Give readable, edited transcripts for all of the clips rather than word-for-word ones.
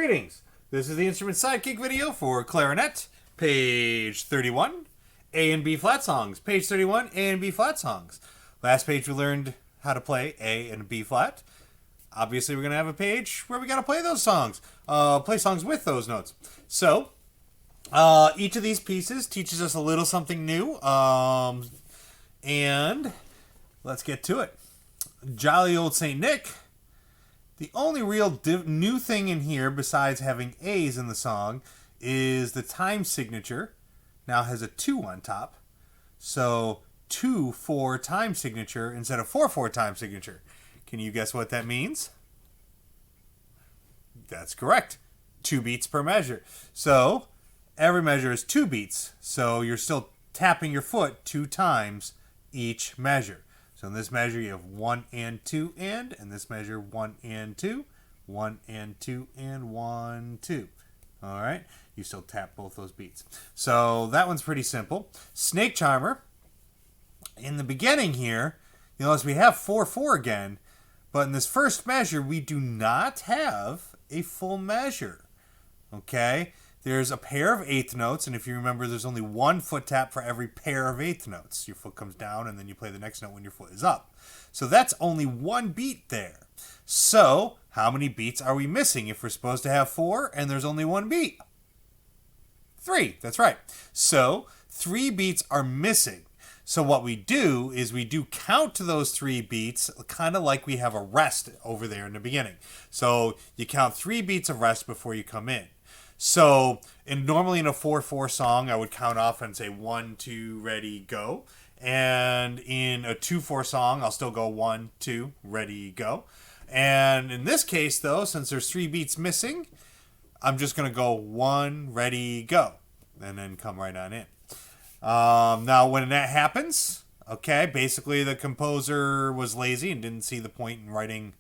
Greetings! This is the instrument sidekick video for clarinet, page 31, A and B flat songs, page 31, A and B flat songs. Last page we learned how to play A and B flat. Obviously we're going to have a page where we got to play those songs, play songs with those notes. So, each of these pieces teaches us a little something new, and let's get to it. Jolly old Saint Nick. The only real new thing in here, besides having A's in the song, is the time signature now has a 2 on top. So 2/4 time signature instead of 4/4 time signature. Can you guess what that means? That's correct. 2 beats per measure. So every measure is 2 beats. So you're still tapping your foot 2 times each measure. So in this measure, you have 1 and 2 and in this measure, 1 and 2, 1 and 2 and 1, 2. All right, you still tap both those beats. So that one's pretty simple. Snake Charmer. In the beginning here, you notice we have 4/4 again, but in this first measure, we do not have a full measure. Okay. There's a pair of eighth notes, and if you remember, there's only 1 foot tap for every pair of eighth notes. Your foot comes down, and then you play the next note when your foot is up. So that's only 1 beat there. So how many beats are we missing if we're supposed to have 4 and there's only 1 beat? 3, that's right. So 3 beats are missing. So what we do is we do count to those 3 beats, kind of like we have a rest over there in the beginning. So you count 3 beats of rest before you come in. So, normally in a 4/4 song, I would count off and say 1, 2, ready, go. And in a 2/4 song, I'll still go 1, 2, ready, go. And in this case, though, since there's 3 beats missing, I'm just going to go 1, ready, go. And then come right on in. Now, when that happens, okay, basically the composer was lazy and didn't see the point in writing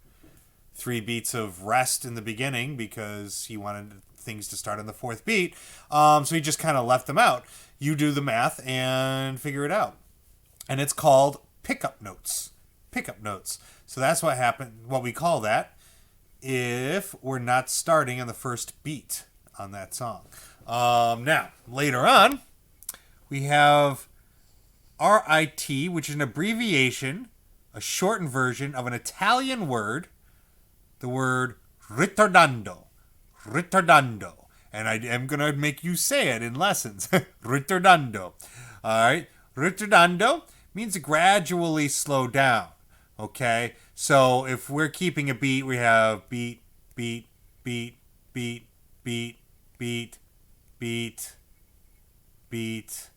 3 beats of rest in the beginning because he wanted things to start on the 4th beat. So he just kind of left them out. You do the math and figure it out. And it's called pickup notes. Pickup notes. So that's what happened, what we call that if we're not starting on the 1st beat on that song. Now, later on, we have RIT, which is an abbreviation, a shortened version of an Italian word, the word ritardando. Ritardando. And I am going to make you say it in lessons. Ritardando. All right. Ritardando means to gradually slow down. Okay. So if we're keeping a beat, we have beat, beat, beat, beat, beat, beat, beat, beat,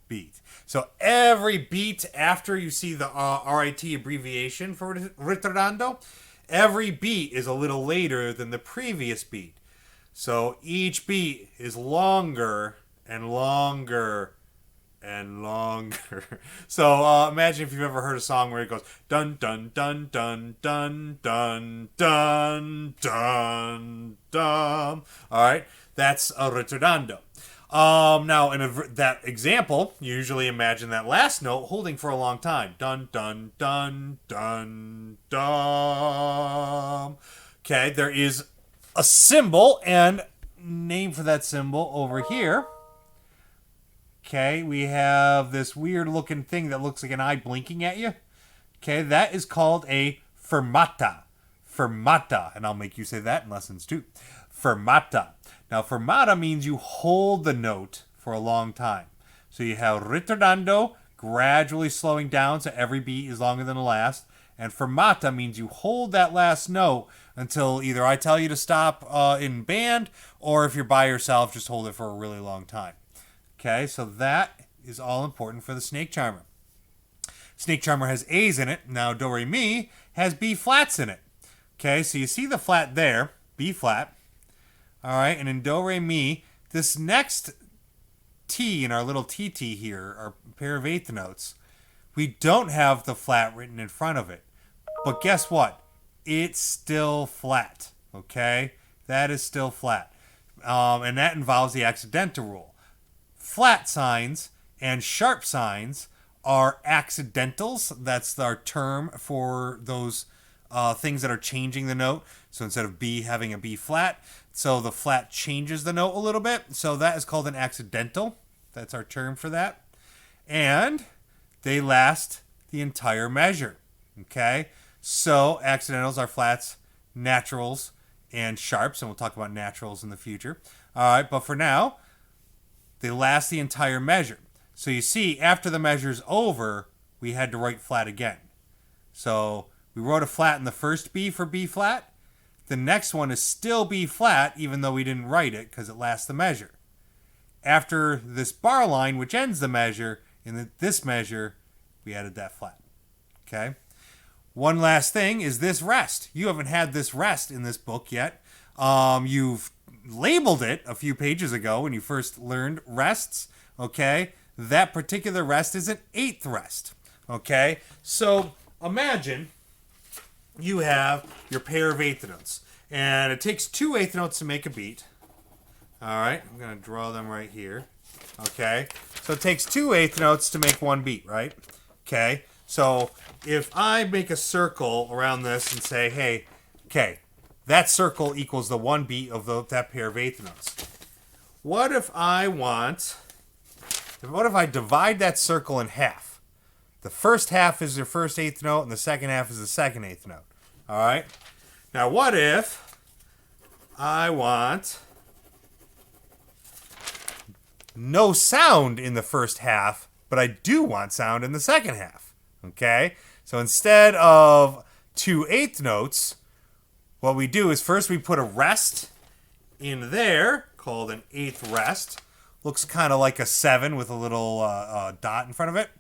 beat. So every beat after you see the RIT abbreviation for ritardando, every beat is a little later than the previous beat. So each beat is longer and longer and longer. So imagine if you've ever heard a song where it goes dun dun dun dun dun dun dun dun dun. All right, that's a ritardando. Now, in that example, you usually imagine that last note holding for a long time. Dun, dun, dun, dun, dun. Okay, there is a symbol and name for that symbol over here. Okay, we have this weird looking thing that looks like an eye blinking at you. Okay, that is called a fermata. Fermata, and I'll make you say that in lessons too. Fermata. Now, fermata means you hold the note for a long time. So you have ritardando, gradually slowing down so every beat is longer than the last. And fermata means you hold that last note until either I tell you to stop in band, or if you're by yourself, just hold it for a really long time. Okay, so that is all important for the Snake Charmer. Snake Charmer has A's in it. Now, Do Re Mi has B flats in it. Okay, so you see the flat there, B flat. All right, and in Do Re Mi, this next T in our little TT here, our pair of eighth notes, we don't have the flat written in front of it. But guess what? It's still flat, okay? That is still flat. And that involves the accidental rule. Flat signs and sharp signs are accidentals. That's our term for those things that are changing the note. So instead of B having a B flat, so the flat changes the note a little bit. So that is called an accidental. That's our term for that. And they last the entire measure. Okay? So accidentals are flats, naturals, and sharps. And we'll talk about naturals in the future. All right, but for now, they last the entire measure. So you see, after the measure's over, we had to write flat again. So we wrote a flat in the first B for B flat. The next one is still B flat, even though we didn't write it because it lasts the measure. After this bar line, which ends the measure, in this measure, we added that flat. Okay? One last thing is this rest. You haven't had this rest in this book yet. You've labeled it a few pages ago when you first learned rests. Okay? That particular rest is an eighth rest. Okay? So imagine you have your pair of eighth notes. And it takes two eighth notes to make a beat. All right, I'm going to draw them right here. Okay, so it takes two eighth notes to make one beat, right? Okay, so if I make a circle around this and say, hey, okay, that circle equals the one beat of that pair of eighth notes. What if I divide that circle in half? The first half is your first eighth note, and the second half is the second eighth note. All right? Now, what if I want no sound in the first half, but I do want sound in the second half? Okay? So instead of two eighth notes, what we do is first we put a rest in there, called an eighth rest. Looks kind of like a 7 with a little dot in front of it.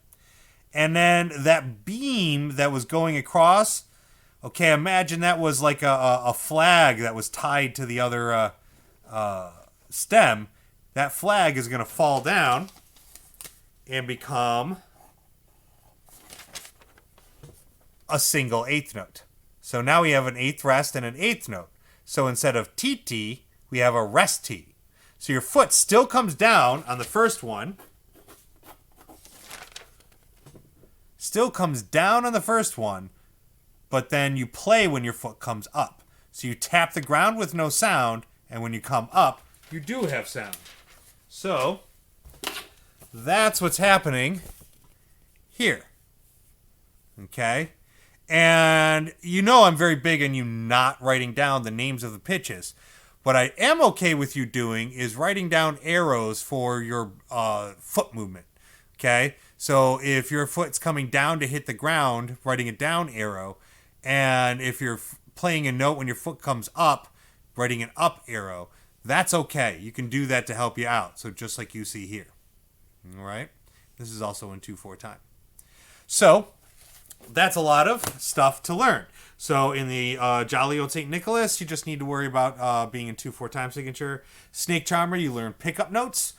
And then that beam that was going across, okay, imagine that was like a flag that was tied to the other stem. That flag is going to fall down and become a single eighth note. So now we have an eighth rest and an eighth note. So instead of TT, we have a rest T. So your foot still comes down on the first one. Still comes down on the first one, but then you play when your foot comes up. So you tap the ground with no sound, and when you come up, you do have sound. So that's what's happening here. Okay? And you know I'm very big on you not writing down the names of the pitches. What I am okay with you doing is writing down arrows for your foot movement. Okay? So if your foot's coming down to hit the ground, writing a down arrow. And if you're playing a note when your foot comes up, writing an up arrow. That's okay. You can do that to help you out. So just like you see here. All right? This is also in 2/4 time. So that's a lot of stuff to learn. So in the Jolly Old St. Nicholas, you just need to worry about being in 2/4 time signature. Snake Charmer, you learn pickup notes,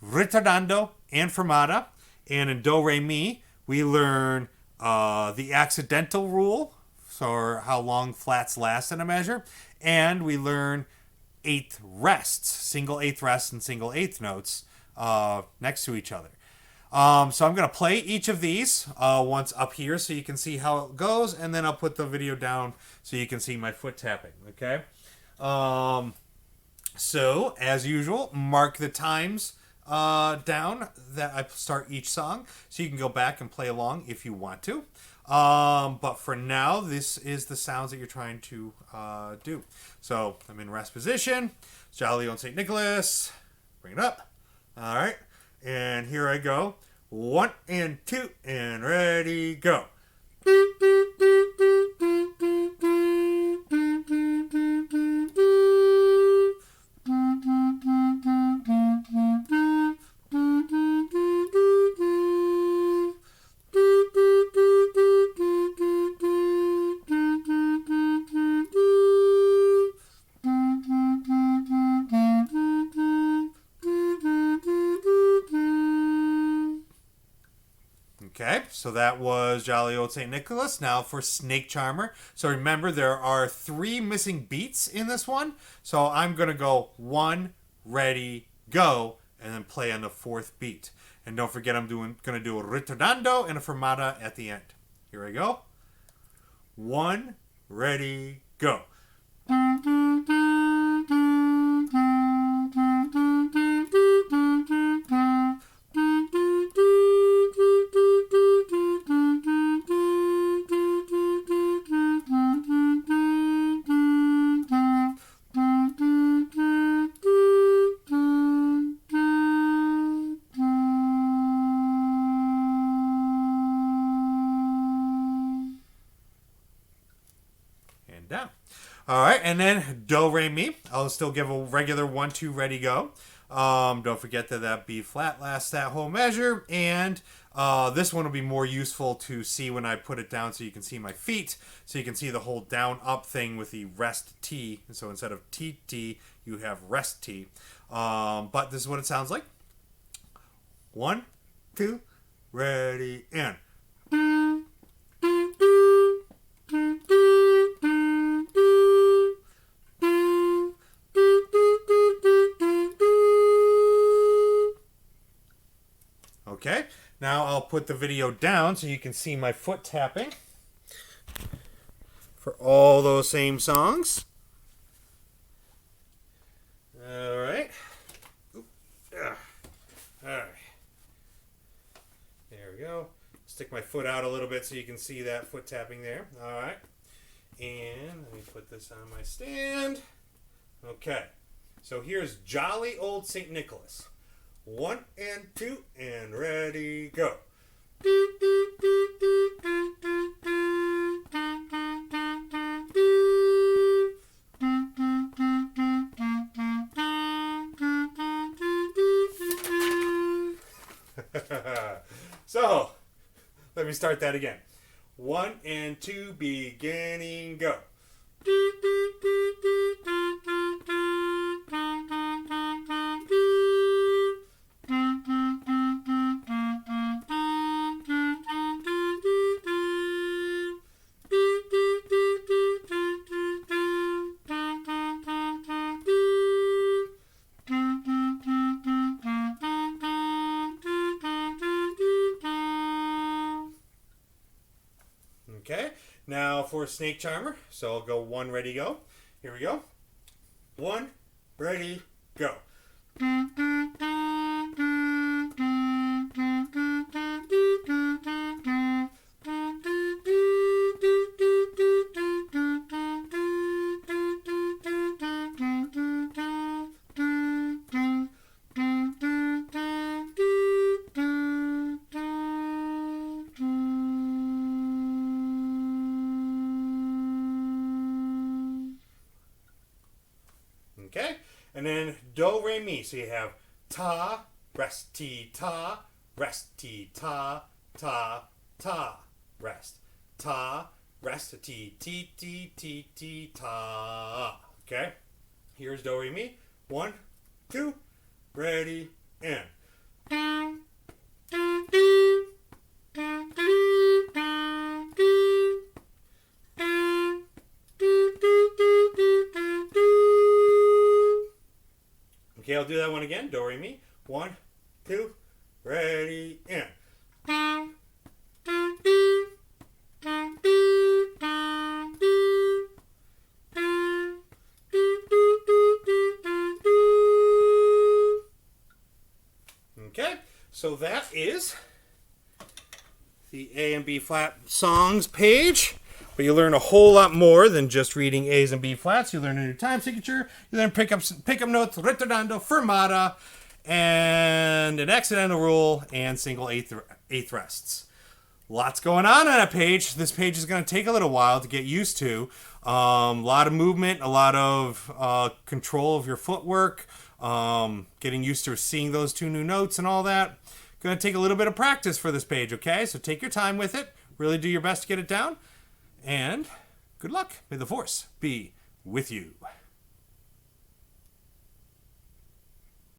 ritardando, and fermata. And in Do Re Mi, we learn the accidental rule, so how long flats last in a measure. And we learn eighth rests, single eighth rests and single eighth notes next to each other. So I'm going to play each of these once up here so you can see how it goes, and then I'll put the video down so you can see my foot tapping, okay? So, as usual, mark the times down that I start each song so you can go back and play along if you want to. But for now, this is the sounds that you're trying to do. So I'm in rest position. Jolly on St. Nicholas. Bring it up. All right. And here I go. 1 and 2 and ready, go. Okay, so that was Jolly Old St. Nicholas. Now for Snake Charmer. So remember, there are 3 missing beats in this one. So I'm going to go 1, ready, go, and then play on the 4th beat. And don't forget, I'm going to do a ritardando and a fermata at the end. Here I go. 1, ready, go. And down. All right, and then do, re, mi. I'll still give a regular 1, 2, ready, go. Don't forget that B flat lasts that whole measure, and this one will be more useful to see when I put it down, so you can see my feet, so you can see the whole down up thing with the rest T. So instead of T T, you have rest T. But this is what it sounds like. 1, 2, ready, and. Okay, now I'll put the video down so you can see my foot tapping for all those same songs. All right. All right. There we go. Stick my foot out a little bit so you can see that foot tapping there. All right. And let me put this on my stand. Okay. So here's Jolly Old St. Nicholas. 1 and 2 and ready, go. So, let me start that again. 1 and 2, beginning, go. Okay, now for Snake Charmer. So I'll go 1, ready, go. Here we go. 1, ready, go. Okay, and then do, re, mi. So you have ta, rest, ti, ta, rest, ti, ta, ta, ta, rest. Ta, rest, ti, ti, ti, ti, ti, ta. Okay, here's do, re, mi. 1, 2, ready, and. Okay, I'll do that one again. Do, re, mi. 1, 2, ready, and. Okay, so that is the A and B flat songs page. But you learn a whole lot more than just reading A's and B flats. You learn a new time signature. You learn pick up notes, ritardando, fermata, and an accidental rule, and single eighth rests. Lots going on a page. This page is going to take a little while to get used to. A lot of movement, a lot of control of your footwork, getting used to seeing those 2 new notes and all that. Going to take a little bit of practice for this page, okay? So take your time with it. Really do your best to get it down. And good luck. May the force be with you.